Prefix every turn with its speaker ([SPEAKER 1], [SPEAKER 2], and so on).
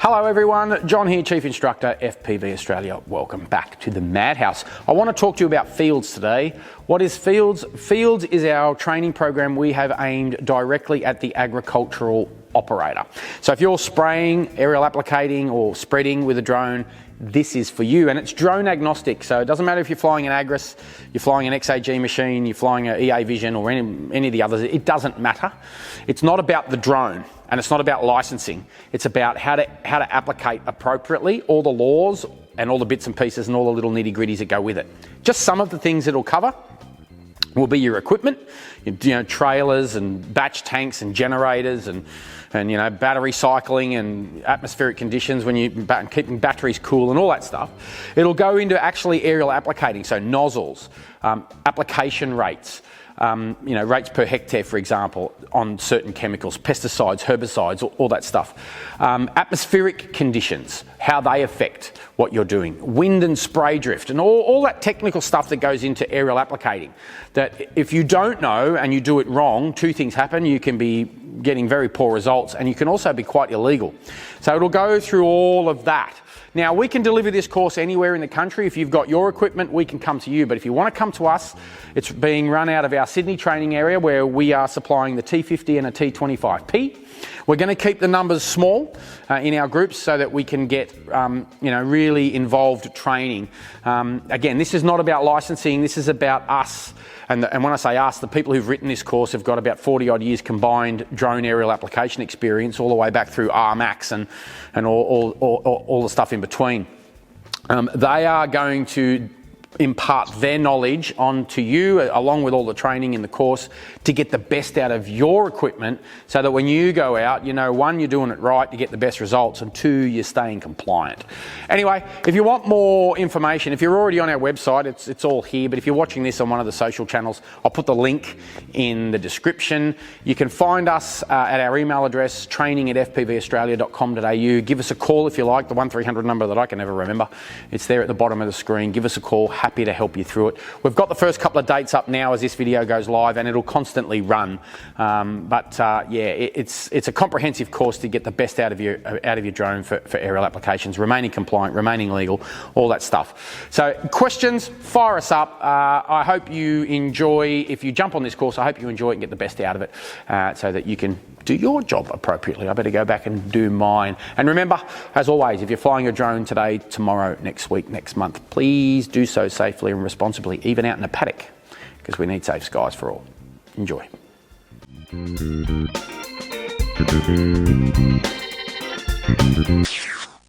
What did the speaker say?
[SPEAKER 1] Hello everyone, John here, Chief Instructor, FPV Australia. Welcome back to the Madhouse. I want to talk to you about Fields today. What is Fields? Fields is our training program we have aimed directly at the agricultural operator. So if you're spraying, aerial applicating or spreading with a drone, this is for you, and it's drone agnostic. So it doesn't matter if you're flying an Agris, you're flying an XAG machine, you're flying an EA Vision or any of the others, it doesn't matter. It's not about the drone and it's not about licensing. It's about how to applicate appropriately, all the laws and all the bits and pieces and all the little nitty gritties that go with it. Just some of the things it'll cover will be your equipment, trailers and batch tanks and generators and battery cycling and atmospheric conditions when you keeping batteries cool and all that stuff. It'll go into actually aerial applicating, so nozzles, application rates, rates per hectare, for example, on certain chemicals, pesticides, herbicides, all that stuff. Atmospheric conditions, how they affect what you're doing. Wind and spray drift and all that technical stuff that goes into aerial applicating. That if you don't know and you do it wrong, two things happen. You can be getting very poor results and you can also be quite illegal. So it'll go through all of that. Now, we can deliver this course anywhere in the country. If you've got your equipment, we can come to you. But if you want to come to us, it's being run out of our Sydney training area where we are supplying the T50 and a T25P. We're going to keep the numbers small in our groups so that we can get really involved training. Again, this is not about licensing. This is about us. And when I say us, the people who've written this course have got about 40 odd years combined drone aerial application experience all the way back through RMAX and all the stuff in between. They are going to impart their knowledge onto you along with all the training in the course to get the best out of your equipment so that when you go out, one, you're doing it right to get the best results, and two, you're staying compliant. Anyway, if you want more information, if you're already on our website, it's all here, but if you're watching this on one of the social channels, I'll put the link in the description. You can find us at our email address, training@fpvaustralia.com.au. Give us a call if you like, the 1300 number that I can never remember. It's there at the bottom of the screen. Give us a call. Happy to help you through it. We've got the first couple of dates up now as this video goes live, and it'll constantly run. It's a comprehensive course to get the best out of your drone for aerial applications, remaining compliant, remaining legal, all that stuff. So questions, fire us up. I hope you enjoy, if you jump on this course, I hope you enjoy it and get the best out of it so that you can do your job appropriately. I better go back and do mine. And remember, as always, if you're flying a drone today, tomorrow, next week, next month, please do so safely and responsibly, even out in a paddock, because we need safe skies for all. Enjoy.